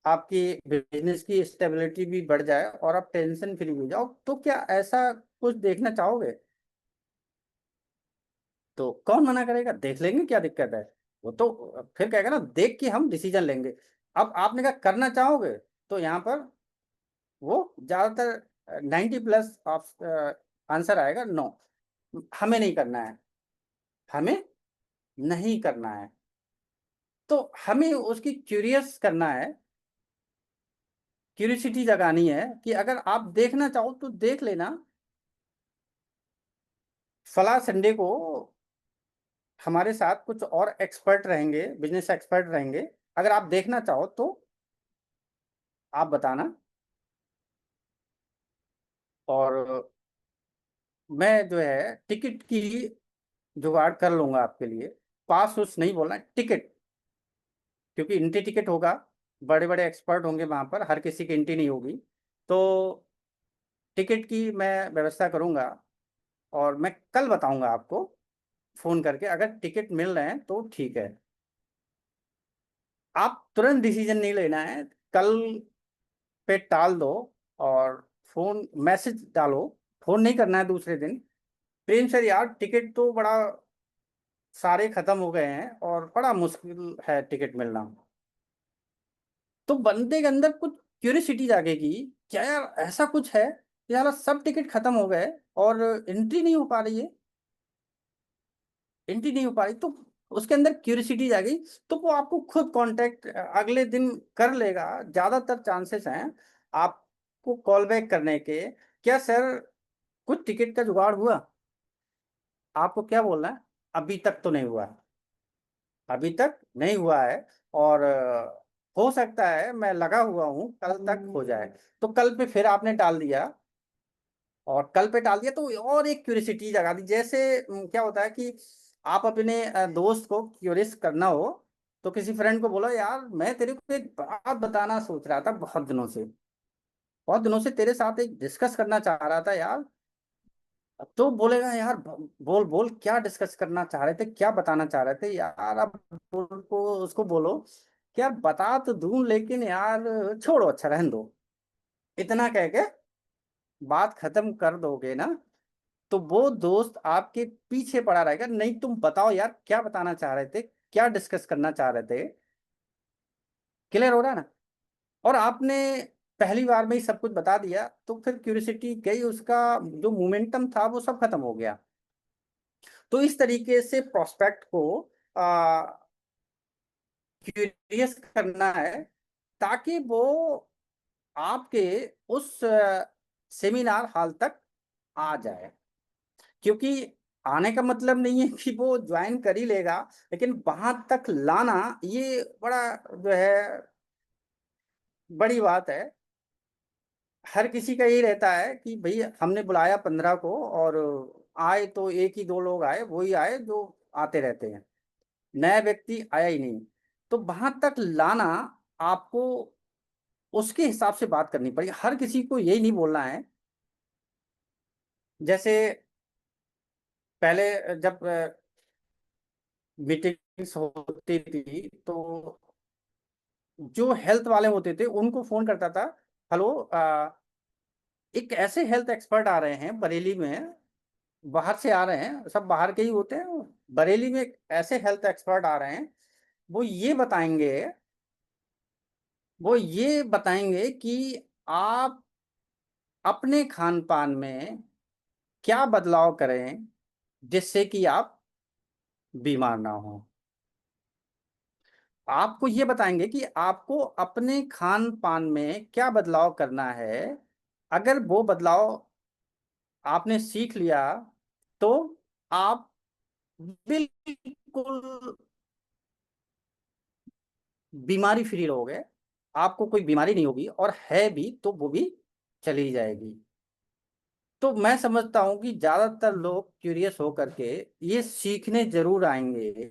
आपकी बिजनेस की स्टेबिलिटी भी बढ़ जाए और आप टेंशन फ्री हो जाओ, तो क्या ऐसा कुछ देखना चाहोगे? तो कौन मना करेगा, देख लेंगे, क्या दिक्कत है। वो तो फिर कहेगा ना, देख के हम डिसीजन लेंगे। अब आपने कहा करना चाहोगे, तो यहाँ पर वो ज्यादातर 90+ ऑफ आंसर आएगा, नो, हमें नहीं करना है, हमें नहीं करना है। तो हमें उसकी क्यूरियस करना है, क्यूरियोसिटी जगानी है कि अगर आप देखना चाहो तो देख लेना। फला संडे को हमारे साथ कुछ और एक्सपर्ट रहेंगे, बिजनेस एक्सपर्ट रहेंगे, अगर आप देखना चाहो तो आप बताना। और मैं जो है टिकट की जुगाड़ कर लूंगा आपके लिए। पास उस नहीं बोलना, टिकट, क्योंकि एंट्री टिकट होगा, बड़े बड़े एक्सपर्ट होंगे वहां पर, हर किसी की एंट्री नहीं होगी। तो टिकट की मैं व्यवस्था करूंगा, और मैं कल बताऊंगा आपको फोन करके, अगर टिकट मिल रहे हैं तो ठीक है। आप तुरंत डिसीजन नहीं लेना है, कल पे टाल दो, और फोन मैसेज डालो, फोन नहीं करना है दूसरे दिन। प्रेम सर यार, टिकट तो बड़ा सारे खत्म हो गए हैं और बड़ा मुश्किल है टिकट मिलना। तो बंदे के अंदर कुछ क्यूरियोसिटी जागेगी, क्या यार ऐसा कुछ है, यार सब टिकट खत्म हो गए और एंट्री नहीं हो पा रही है, एंट्री नहीं हो पा रही, तो उसके अंदर क्यूरियोसिटी जागी, तो वो आपको खुद कांटेक्ट अगले दिन कर लेगा। ज्यादातर चांसेस हैं आपको कॉल बैक करने के, क्या सर कुछ टिकट का जुगाड़ हुआ? आपको क्या बोलना है, अभी तक तो नहीं हुआ, अभी तक नहीं हुआ है, और हो सकता है, मैं लगा हुआ हूँ कल तक हो जाए। तो कल पे फिर आपने टाल दिया, और कल पे टाल दिया तो और एक क्यूरियोसिटी जगा दी। जैसे क्या होता है कि आप अपने दोस्त को क्यूरियस करना हो, तो किसी फ्रेंड को बोलो, यार मैं तेरे को एक बात बताना सोच रहा था बहुत दिनों से, बहुत दिनों से तेरे साथ एक डिस्कस करना चाह रहा था यार। तो बोलेगा, यार बोल बोल, क्या डिस्कस करना चाह रहे थे, क्या बताना चाह रहे थे यार, अब को उसको बोलो कि यार बता तो दूं, लेकिन यार छोड़ो, अच्छा रहने दो, इतना कह के बात खत्म कर दोगे ना, तो वो दोस्त आपके पीछे पड़ा रहेगा, नहीं तुम बताओ यार क्या बताना चाह रहे थे, क्या डिस्कस करना चाह रहे थे। क्लियर हो रहा है ना? और आपने पहली बार में ही सब कुछ बता दिया, तो फिर क्यूरियोसिटी गई, उसका जो मोमेंटम था वो सब खत्म हो गया। तो इस तरीके से प्रोस्पेक्ट को क्यूरियस करना है, ताकि वो आपके उस सेमिनार हॉल तक आ जाए। क्योंकि आने का मतलब नहीं है कि वो ज्वाइन कर ही लेगा, लेकिन वहां तक लाना, ये बड़ा जो है बड़ी बात है। हर किसी का यही रहता है कि भाई हमने बुलाया 15 को, और आए तो एक ही दो लोग आए, वही आए जो आते रहते हैं, नया व्यक्ति आया ही नहीं। तो वहां तक लाना, आपको उसके हिसाब से बात करनी पड़ेगी, हर किसी को यही नहीं बोलना है। जैसे पहले जब मीटिंग्स होती थी, तो जो हेल्थ वाले होते थे उनको फोन करता था, हेलो, एक ऐसे हेल्थ एक्सपर्ट आ रहे हैं बरेली में, बाहर से आ रहे हैं, सब बाहर के ही होते हैं, बरेली में एक ऐसे हेल्थ एक्सपर्ट आ रहे हैं, वो ये बताएंगे, वो ये बताएंगे कि आप अपने खान पान में क्या बदलाव करें जिससे कि आप बीमार ना हो। आपको ये बताएंगे कि आपको अपने खान पान में क्या बदलाव करना है। अगर वो बदलाव आपने सीख लिया, तो आप बिल्कुल बीमारी फ्री रहोगे, आपको कोई बीमारी नहीं होगी, और है भी तो वो भी चली जाएगी। तो मैं समझता हूं कि ज्यादातर लोग क्यूरियस होकर के ये सीखने जरूर आएंगे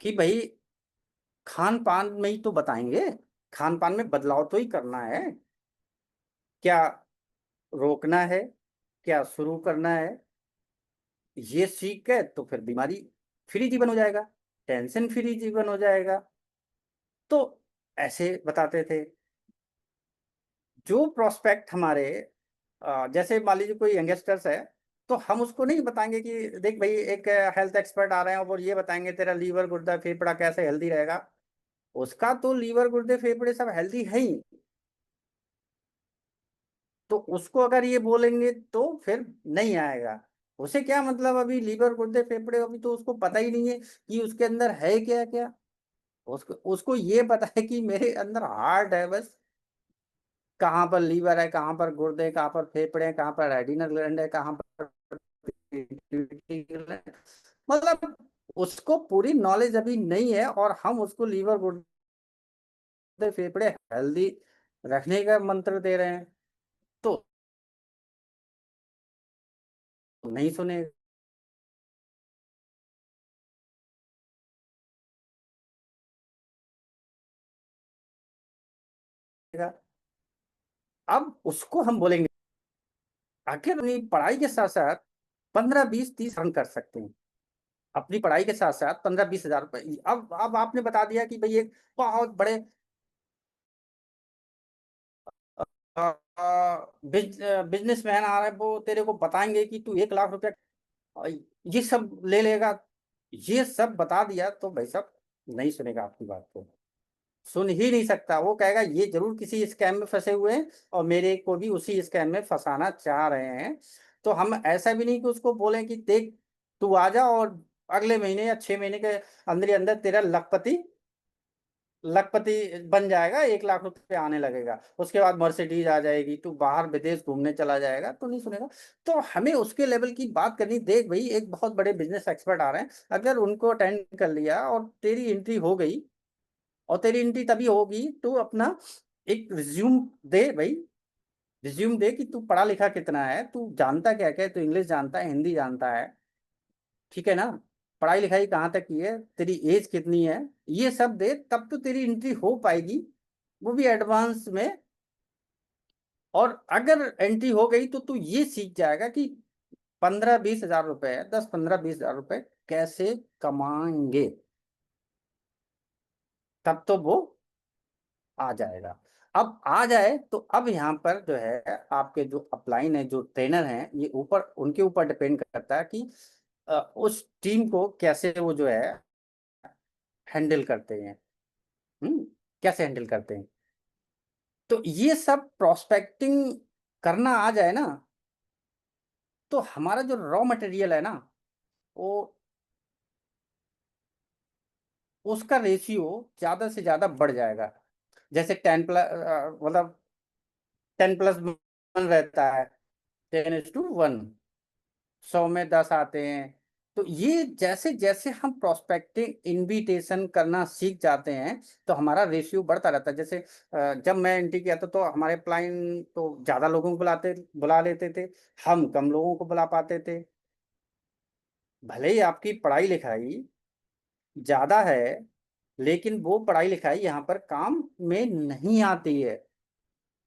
कि भाई खान पान में ही तो बताएंगे, खान पान में बदलाव तो ही करना है, क्या रोकना है, क्या शुरू करना है। ये सीख गए तो फिर बीमारी फ्री जीवन हो जाएगा, टेंशन फ्री जीवन हो जाएगा। तो ऐसे बताते थे। जो प्रोस्पेक्ट हमारे जैसे मान लीजिए कोई यंगस्टर्स है, तो हम उसको नहीं बताएंगे कि देख भाई एक हेल्थ एक्सपर्ट आ रहे हैं और ये बताएंगे तेरा लीवर गुर्दा फेफड़ा कैसे हेल्दी रहेगा। उसका तो लीवर गुर्दे फेफड़े सब हेल्दी है ही, तो उसको अगर ये बोलेंगे तो फिर नहीं आएगा। उसे क्या मतलब, अभी लीवर गुर्दे फेफड़े अभी तो उसको पता ही नहीं है कि उसके अंदर है क्या क्या। उसको उसको ये पता है कि मेरे अंदर हार्ट है बस, कहाँ पर लीवर है, कहाँ पर गुर्दे, कहाँ पर फेफड़े हैं, कहाँ पर एडिनल ग्लैंड है, कहाँ पर pituitary gland है। मतलब उसको पूरी नॉलेज अभी नहीं है, और हम उसको लीवर गुर्दे फेफड़े हेल्दी रखने का मंत्र दे रहे हैं, तो नहीं सुनेगा। अब उसको हम बोलेंगे आखिर अपनी पढ़ाई के साथ साथ 15 20 30 रन कर सकते हैं, अपनी पढ़ाई के साथ साथ 15 20 हजार रुपए। अब आपने बता दिया कि भाई एक बहुत बड़े बिजनेसमैन आ रहा है, वो तेरे को बताएंगे कि तू 1 लाख रुपया ये सब ले लेगा। ये सब बता दिया तो भाई साहब नहीं सुनेगा आपकी बात को, सुन ही नहीं सकता। वो कहेगा ये जरूर किसी स्कैम में फंसे हुए हैं और मेरे को भी उसी स्कैम में फंसाना चाह रहे हैं। तो हम ऐसा भी नहीं कि उसको बोलें कि देख तू आ जा और अगले महीने या 6 महीने के अंदर ही अंदर तेरा लखपति लखपति बन जाएगा, 1 लाख रुपए आने लगेगा, उसके बाद मर्सिडीज आ जाएगी, तू बाहर विदेश घूमने चला जाएगा, तो नहीं सुनेगा। तो हमें उसके लेवल की बात करनी। देख भाई एक बहुत बड़े बिजनेस एक्सपर्ट आ रहे हैं, अगर उनको अटेंड कर लिया और तेरी एंट्री हो गई, और तेरी एंट्री तभी होगी तू अपना एक रिज्यूम दे भाई। रिज्यूम दे कि तू पढ़ा लिखा कितना है, तू जानता क्या क्या है, तू इंग्लिश जानता है, हिंदी जानता है, ठीक है ना, पढ़ाई लिखाई कहाँ तक की है, तेरी एज कितनी है, ये सब दे, तब तो तेरी एंट्री हो पाएगी, वो भी एडवांस में। और अगर एंट्री हो गई तो तू ये सीख जाएगा कि 15 20 हजार रुपए, 10 15 20 हजार रुपए कैसे कमाएंगे, तब तो वो आ जाएगा। अब आ जाए तो अब यहाँ पर जो है आपके जो अपलाइन है, जो ट्रेनर हैं, ये ऊपर उनके ऊपर डिपेंड करता है कि उस टीम को कैसे वो जो है हैंडल करते हैं। हम्म कैसे हैंडल करते हैं। तो ये सब प्रोस्पेक्टिंग करना आ जाए ना, तो हमारा जो रॉ मटेरियल है ना, वो उसका रेशियो ज्यादा से ज्यादा बढ़ जाएगा। जैसे 10 प्लस, मतलब 10+1 रहता है, 10:1, 100 में 10 आते हैं। तो ये जैसे जैसे हम प्रोस्पेक्टिंग इनविटेशन करना सीख जाते हैं, तो हमारा रेशियो बढ़ता रहता है। जैसे जब मैं एंट्री किया था तो हमारे क्लाइंट तो ज्यादा लोगों को बुला लेते थे, हम कम लोगों को बुला पाते थे। भले ही आपकी पढ़ाई लिखाई ज्यादा है, लेकिन वो पढ़ाई लिखाई यहाँ पर काम में नहीं आती है।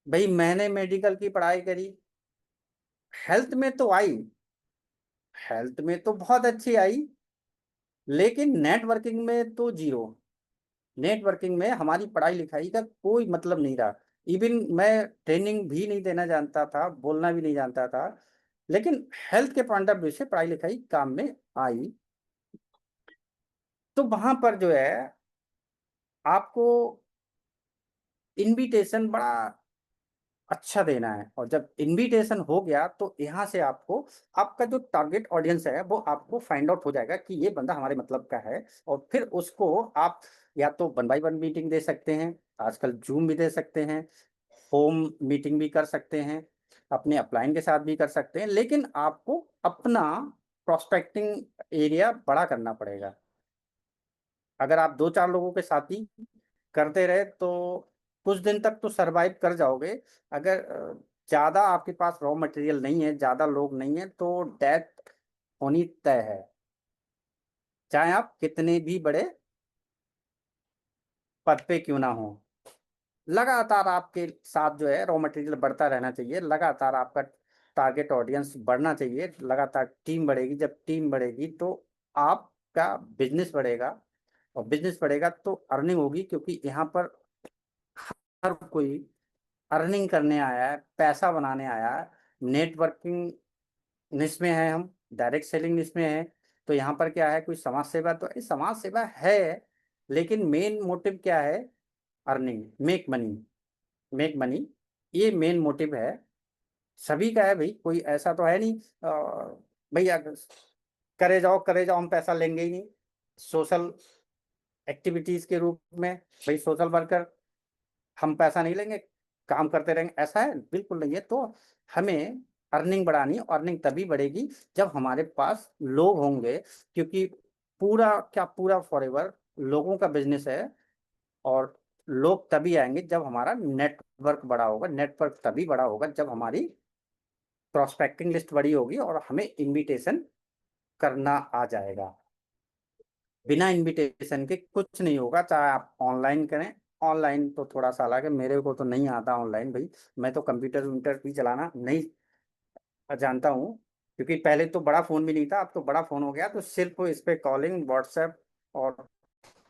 भाई मैंने मेडिकल की पढ़ाई करी, हेल्थ में तो आई, हेल्थ में तो बहुत अच्छी आई, लेकिन नेटवर्किंग में तो जीरो। नेटवर्किंग में हमारी पढ़ाई लिखाई का कोई मतलब नहीं रहा। इवन मैं ट्रेनिंग भी नहीं देना जानता था, बोलना भी नहीं जानता था, लेकिन हेल्थ के पॉइंट ऑफ व्यू से पढ़ाई लिखाई काम में आई। तो वहां पर जो है आपको इनविटेशन बड़ा अच्छा देना है, और जब इनविटेशन हो गया तो यहाँ से आपको आपका जो टारगेट ऑडियंस है वो आपको फाइंड आउट हो जाएगा कि ये बंदा हमारे मतलब का है। और फिर उसको आप या तो 1 by 1 मीटिंग दे सकते हैं, आजकल जूम भी दे सकते हैं, होम मीटिंग भी कर सकते हैं, अपने अपलाइन के साथ भी कर सकते हैं, लेकिन आपको अपना प्रोस्पेक्टिंग एरिया बड़ा करना पड़ेगा। अगर आप 2 4 लोगों के साथ ही करते रहे तो कुछ दिन तक तो सरवाइव कर जाओगे। अगर ज्यादा आपके पास रॉ मटेरियल नहीं है, ज्यादा लोग नहीं है, तो डेथ होनी तय है, चाहे आप कितने भी बड़े पद पे क्यों ना हो। लगातार आपके साथ जो है रॉ मटेरियल बढ़ता रहना चाहिए, लगातार आपका टारगेट ऑडियंस बढ़ना चाहिए, लगातार टीम बढ़ेगी। जब टीम बढ़ेगी तो आपका बिजनेस बढ़ेगा, और बिजनेस बढ़ेगा तो अर्निंग होगी, क्योंकि यहाँ पर हर कोई अर्निंग करने आया है, पैसा बनाने आया है। नेटवर्किंग निश में है, हम डायरेक्ट सेलिंग निश में है। तो यहाँ पर क्या है, कोई समाज सेवा, तो समाज सेवा है, लेकिन मेन मोटिव क्या है? Earning, make money, make money, ये मेन मोटिव है सभी का है भाई। कोई ऐसा तो है नहीं भैया करे जाओ, हम पैसा लेंगे ही नहीं। सोशल एक्टिविटीज के रूप में भाई, सोशल वर्कर, हम पैसा नहीं लेंगे, काम करते रहेंगे, ऐसा है? बिल्कुल नहीं है। तो हमें अर्निंग बढ़ानी है। अर्निंग तभी बढ़ेगी जब हमारे पास लोग होंगे, क्योंकि पूरा क्या पूरा फॉरएवर लोगों का बिजनेस है। और लोग तभी आएंगे जब हमारा नेटवर्क बड़ा होगा। नेटवर्क तभी बड़ा होगा जब हमारी प्रोस्पेक्टिंग लिस्ट बड़ी होगी और हमें इनविटेशन करना आ जाएगा। बिना इनविटेशन के कुछ नहीं होगा, चाहे आप ऑनलाइन करें। ऑनलाइन तो थोड़ा सा अलग है, मेरे को तो नहीं आता ऑनलाइन भाई। मैं तो कंप्यूटर वम्प्यूटर भी चलाना नहीं जानता हूँ, क्योंकि पहले तो बड़ा फोन भी नहीं था, अब तो बड़ा फोन हो गया, तो सिर्फ इस पे कॉलिंग, व्हाट्सएप और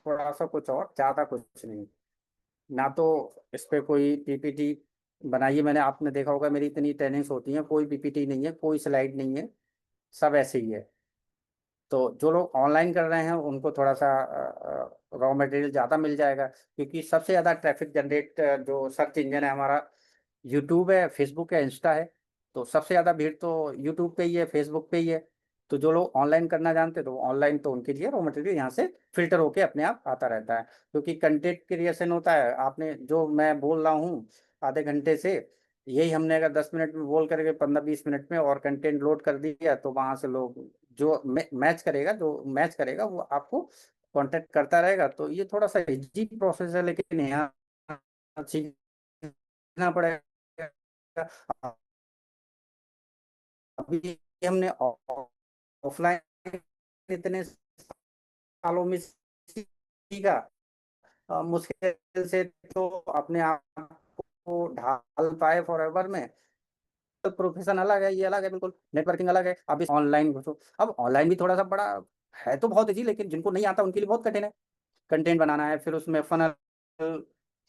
थोड़ा सा कुछ, और ज्यादा कुछ नहीं। ना तो इस पे कोई पीपीटी बनाई है मैंने, आपने देखा होगा मेरी इतनी ट्रेनिंग्स होती हैं, कोई पीपीटी नहीं है, कोई स्लाइड नहीं है, सब ऐसे ही है। तो जो लोग ऑनलाइन कर रहे हैं उनको थोड़ा सा रॉ मटेरियल ज़्यादा मिल जाएगा, क्योंकि सबसे ज़्यादा ट्रैफिक जनरेट जो सर्च इंजन है हमारा, यूट्यूब है, फेसबुक है, इंस्टा है। तो सबसे ज़्यादा भीड़ तो यूट्यूब पे ही है, फेसबुक पे ही है। तो जो लोग ऑनलाइन करना जानते हैं तो ऑनलाइन, तो उनके लिए रॉ मटेरियल यहाँ से फिल्टर होके अपने आप आता रहता है, क्योंकि कंटेंट क्रिएशन होता है। आपने जो मैं बोल रहा हूँ आधे घंटे से, यही हमने अगर 10 मिनट में बोल करके 15-20 मिनट में और कंटेंट लोड कर दिया, तो वहां से लोग जो मैच करेगा वो आपको कांटेक्ट करता रहेगा। तो ये थोड़ा सा इजी प्रोसेस है, लेकिन यहाँ सीखना पड़ेगा। अभी हमने ऑफलाइन इतने सालों में सीखा, मुश्किल से तो अपने आप को ढाल पाए फॉरएवर में। तो प्रोफेशन अलग है, ये अलग है, बिल्कुल नेटवर्किंग अलग है। अब इस ऑनलाइन घुसो, अब ऑनलाइन भी थोड़ा सा बड़ा है तो बहुत इजी, लेकिन जिनको नहीं आता उनके लिए बहुत कठिन है। कंटेंट बनाना है, फिर उसमें फनल,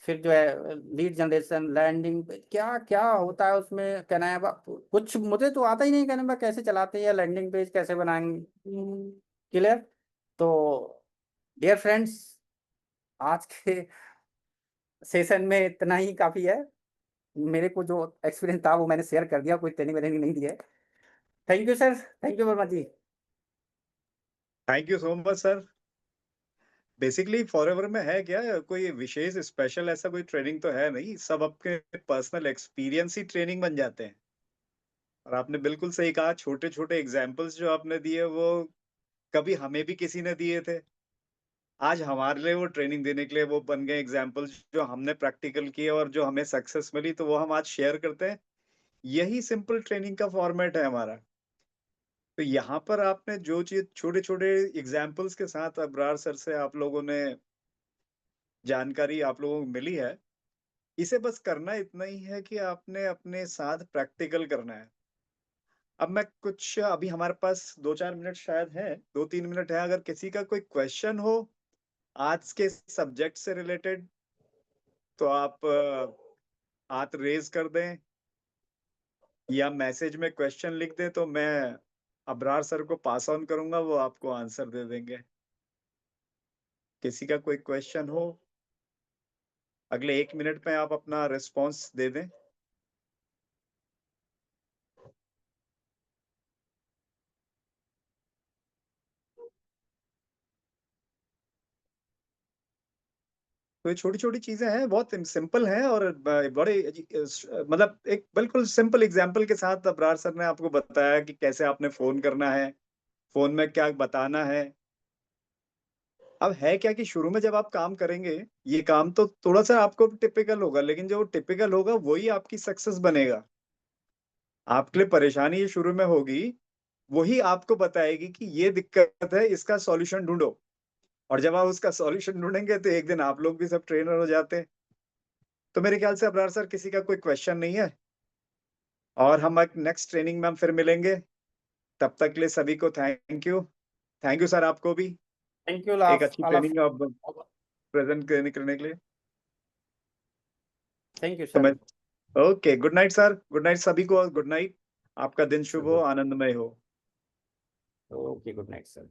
फिर जो है लीड जनरेशन, लैंडिंग, क्या क्या होता है उसमें, कहना है कुछ मुझे तो आता ही नहीं, कहना है कैसे चलाते हैं, लैंडिंग पेज कैसे बनाएंगे। क्लियर? तो डियर फ्रेंड्स, आज के सेशन में इतना ही काफी है। मेरे को जो एक्सपीरियंस था वो मैंने शेयर कर दिया, कोई ट्रेनिंग वेनिंग नहीं दिया है। Thank you sir, thank you Verma ji. Thank you so much sir. Basically forever में है क्या, कोई विशेष स्पेशल ऐसा कोई ट्रेनिंग तो है नहीं, सब आपके पर्सनल एक्सपीरियंस ही ट्रेनिंग बन जाते हैं। और आपने बिल्कुल सही कहा, छोटे छोटे एग्जाम्पल्स जो आपने दिए वो कभी हमें भी किसी ने दिए थे, आज हमारे लिए वो ट्रेनिंग देने के लिए वो बन गए एग्जाम्पल्स जो हमने प्रैक्टिकल किए और जो हमें सक्सेस मिली, तो वो हम आज शेयर करते हैं। यही सिंपल ट्रेनिंग का फॉर्मेट है हमारा। तो यहाँ पर आपने जो चीज छोटे छोटे एग्जाम्पल्स के साथ अब्रार सर से आप लोगों ने जानकारी आप लोगों को मिली है, इसे बस करना इतना ही है कि आपने अपने साथ प्रैक्टिकल करना है। अब मैं कुछ, अभी हमारे पास 2-4 मिनट शायद है, 2-3 मिनट है, अगर किसी का कोई क्वेश्चन हो आज के सब्जेक्ट से रिलेटेड, तो आप हाथ रेज कर दें या मैसेज में क्वेश्चन लिख दें, तो मैं अब्रार सर को पास ऑन करूंगा, वो आपको आंसर दे देंगे। किसी का कोई क्वेश्चन हो, अगले 1 मिनट में आप अपना रिस्पॉन्स दे दें। तो ये छोटी छोटी चीजें हैं, बहुत सिंपल हैं, और बड़े मतलब एक बिल्कुल सिंपल एग्जांपल के साथ अब्रार सर ने आपको बताया कि कैसे आपने फोन करना है, फोन में क्या बताना है। अब है क्या कि शुरू में जब आप काम करेंगे, ये काम तो थोड़ा सा आपको टिपिकल होगा, लेकिन जो टिपिकल होगा वही आपकी सक्सेस बनेगा। आपके लिए परेशानी ये शुरू में होगी, वही आपको बताएगी कि ये दिक्कत है, इसका सॉल्यूशन ढूंढो। और जब आप उसका सॉल्यूशन ढूंढेंगे तो एक दिन आप लोग भी सब ट्रेनर हो जाते हैं। तो मेरे ख्याल से अब्रार सर किसी का कोई क्वेश्चन नहीं है, और हम एक नेक्स्ट ट्रेनिंग में हम फिर मिलेंगे। तब तक के लिए सभी को thank you. Thank you sir, आपको भी थैंक यू एक अच्छी ऑल ऑफ। ट्रेनिंग आप प्रेजेंट करने के लिए। थैंक यू तो मैं sir. Okay, good night sir, good night सभी को, गुड नाइट। आपका दिन शुभ हो, आनंदमय हो। Okay, good night sir.